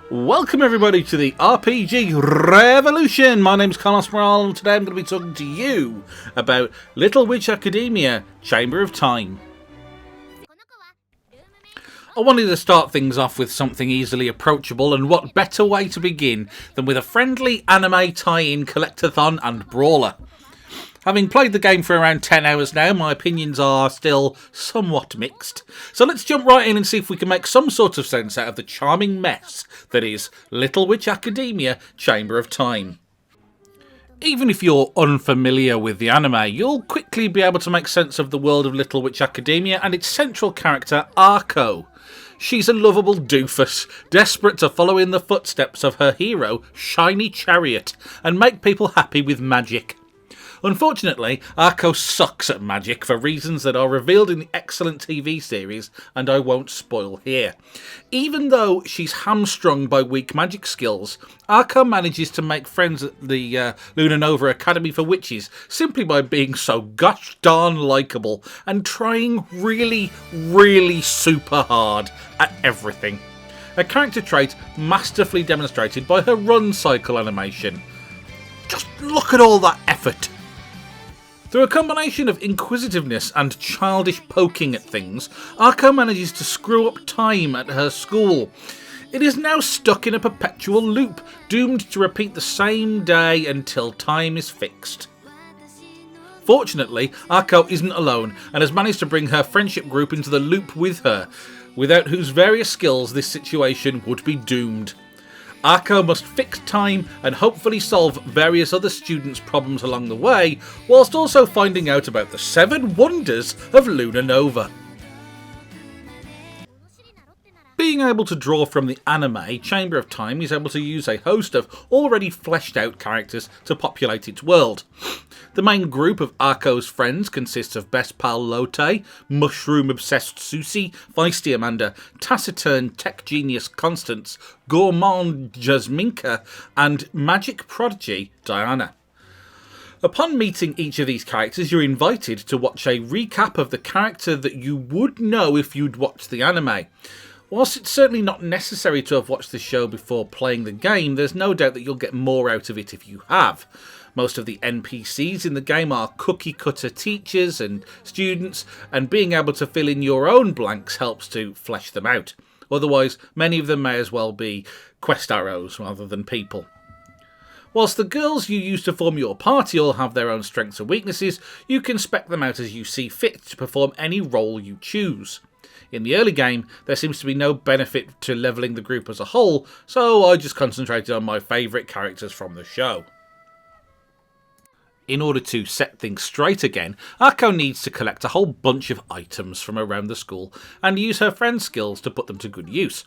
Welcome everybody to the RPG Revolution! My name's Karlos Morale and today I'm going to be talking to you about Little Witch Academia Chamber of Time. I wanted to start things off with something easily approachable, and what better way to begin than with a friendly anime tie-in collectathon and brawler. Having played the game for around 10 hours now, my opinions are still somewhat mixed. So let's jump right in and see if we can make some sort of sense out of the charming mess that is Little Witch Academia Chamber of Time. Even if you're unfamiliar with the anime, you'll quickly be able to make sense of the world of Little Witch Academia and its central character, Arko. She's a lovable doofus, desperate to follow in the footsteps of her hero, Shiny Chariot, and make people happy with magic. Unfortunately, Arko sucks at magic for reasons that are revealed in the excellent TV series, and I won't spoil here. Even though she's hamstrung by weak magic skills, Arko manages to make friends at the Luna Nova Academy for Witches simply by being so gosh darn likeable and trying really, really super hard at everything. A character trait masterfully demonstrated by her run cycle animation. Just look at all that effort. Through a combination of inquisitiveness and childish poking at things, Arko manages to screw up time at her school. It is now stuck in a perpetual loop, doomed to repeat the same day until time is fixed. Fortunately, Arko isn't alone and has managed to bring her friendship group into the loop with her, without whose various skills this situation would be doomed. Arko must fix time and hopefully solve various other students' problems along the way, whilst also finding out about the 7 wonders of Luna Nova. Being able to draw from the anime, Chamber of Time is able to use a host of already fleshed out characters to populate its world. The main group of Arko's friends consists of Best Pal Lotte, mushroom-obsessed Susie, feisty Amanda, taciturn tech genius Constance, gourmand Jasminka, and magic prodigy Diana. Upon meeting each of these characters, you're invited to watch a recap of the character that you would know if you'd watched the anime. Whilst it's certainly not necessary to have watched the show before playing the game, there's no doubt that you'll get more out of it if you have. Most of the NPCs in the game are cookie-cutter teachers and students, and being able to fill in your own blanks helps to flesh them out. Otherwise, many of them may as well be quest arrows rather than people. Whilst the girls you use to form your party all have their own strengths and weaknesses, you can spec them out as you see fit to perform any role you choose. In the early game, there seems to be no benefit to levelling the group as a whole, so I just concentrated on my favourite characters from the show. In order to set things straight again, Arko needs to collect a whole bunch of items from around the school and use her friend's skills to put them to good use.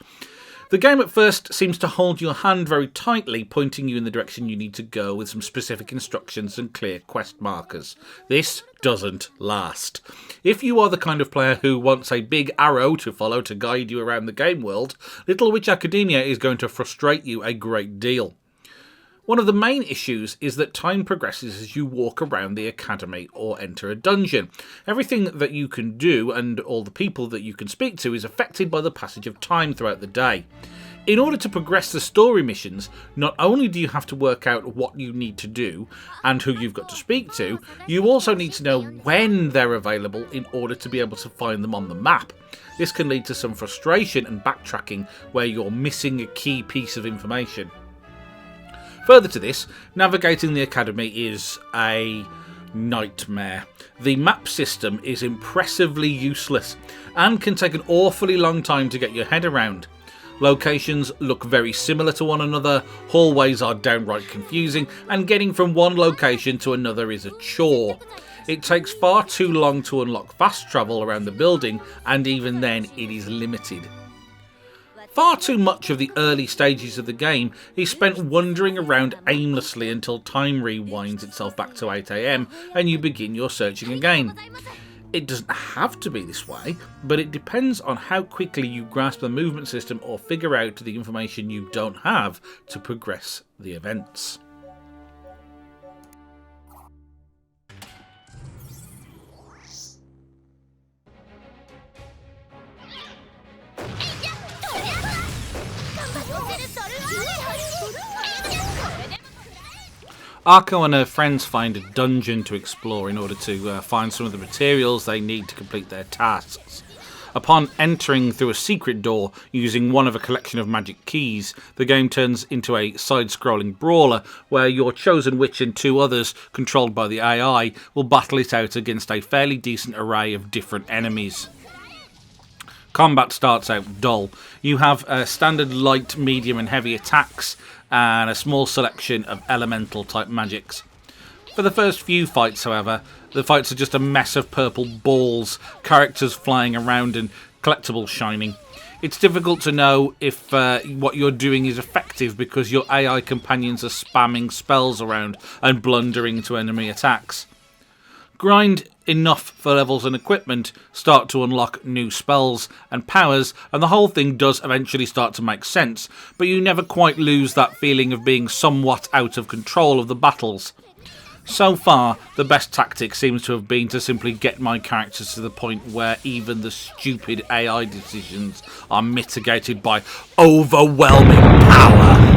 The game at first seems to hold your hand very tightly, pointing you in the direction you need to go with some specific instructions and clear quest markers. This doesn't last. If you are the kind of player who wants a big arrow to follow to guide you around the game world, Little Witch Academia is going to frustrate you a great deal. One of the main issues is that time progresses as you walk around the academy or enter a dungeon. Everything that you can do and all the people that you can speak to is affected by the passage of time throughout the day. In order to progress the story missions, not only do you have to work out what you need to do and who you've got to speak to, you also need to know when they're available in order to be able to find them on the map. This can lead to some frustration and backtracking where you're missing a key piece of information. Further to this, navigating the academy is a nightmare. The map system is impressively useless and can take an awfully long time to get your head around. Locations look very similar to one another, hallways are downright confusing, and getting from one location to another is a chore. It takes far too long to unlock fast travel around the building, and even then it is limited. Far too much of the early stages of the game is spent wandering around aimlessly until time rewinds itself back to 8 AM and you begin your searching again. It doesn't have to be this way, but it depends on how quickly you grasp the movement system or figure out the information you don't have to progress the events. Arko and her friends find a dungeon to explore in order to find some of the materials they need to complete their tasks. Upon entering through a secret door using one of a collection of magic keys, the game turns into a side-scrolling brawler where your chosen witch and 2 others, controlled by the AI, will battle it out against a fairly decent array of different enemies. Combat starts out dull. You have standard light, medium and heavy attacks and a small selection of elemental type magics. For the first few fights, however, the fights are just a mess of purple balls, characters flying around and collectibles shining. It's difficult to know if what you're doing is effective because your AI companions are spamming spells around and blundering into enemy attacks. Grind enough for levels and equipment, start to unlock new spells and powers, and the whole thing does eventually start to make sense, but you never quite lose that feeling of being somewhat out of control of the battles. So far, the best tactic seems to have been to simply get my characters to the point where even the stupid AI decisions are mitigated by overwhelming power.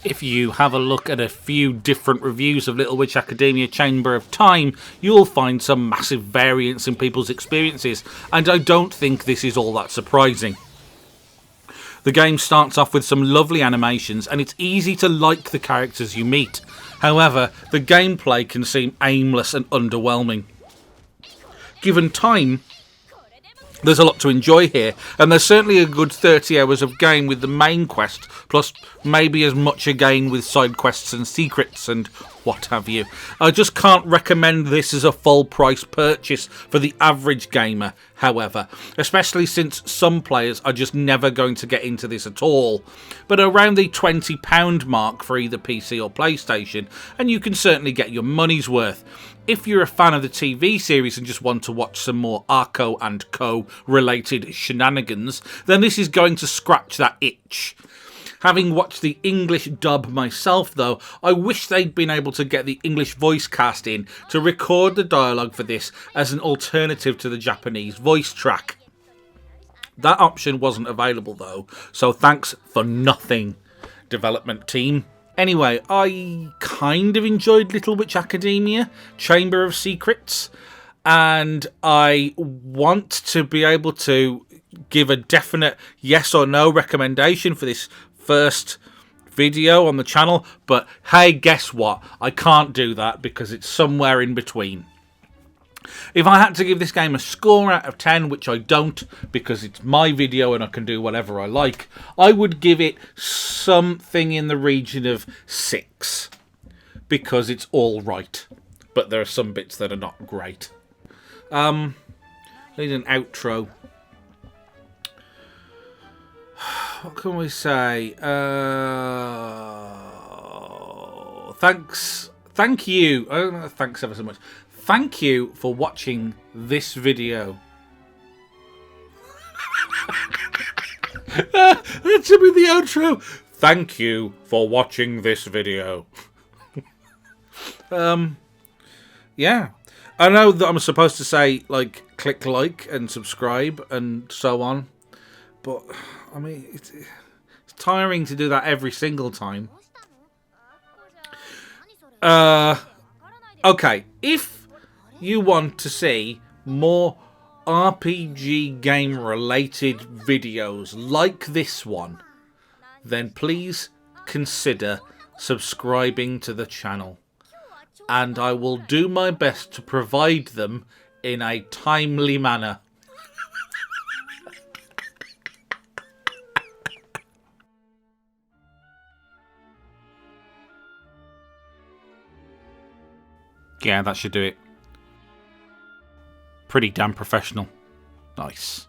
If you have a look at a few different reviews of Little Witch Academia Chamber of Time, you'll find some massive variance in people's experiences, and I don't think this is all that surprising. The game starts off with some lovely animations, and it's easy to like the characters you meet. However, the gameplay can seem aimless and underwhelming. Given time, there's a lot to enjoy here, and there's certainly a good 30 hours of game with the main quest, plus maybe as much again with side quests and secrets and what have you. I just can't recommend this as a full price purchase for the average gamer, however, especially since some players are just never going to get into this at all. But around the £20 mark for either PC or PlayStation, and you can certainly get your money's worth. If you're a fan of the TV series and just want to watch some more Arko and Co related shenanigans, then this is going to scratch that itch. Having watched the English dub myself though, I wish they'd been able to get the English voice cast in to record the dialogue for this as an alternative to the Japanese voice track. That option wasn't available though, so thanks for nothing, development team. Anyway, I kind of enjoyed Little Witch Academia, Chamber of Secrets, and I want to be able to give a definite yes or no recommendation for this first video on the channel, but hey, guess what? I can't do that because it's somewhere in between. If I had to give this game a score out of 10, which I don't because it's my video and I can do whatever I like, I would give it something in the region of 6 because it's all right, but there are some bits that are not great. Need an outro. What can we say? Thank you. Oh, thanks ever so much. Thank you for watching this video. That should be the outro. Thank you for watching this video. Yeah. I know that I'm supposed to say, like, click like and subscribe and so on. But, I mean, it's tiring to do that every single time. Okay, if you want to see more RPG game related videos like this one, then please consider subscribing to the channel. And I will do my best to provide them in a timely manner. Yeah, that should do it. Pretty damn professional. Nice.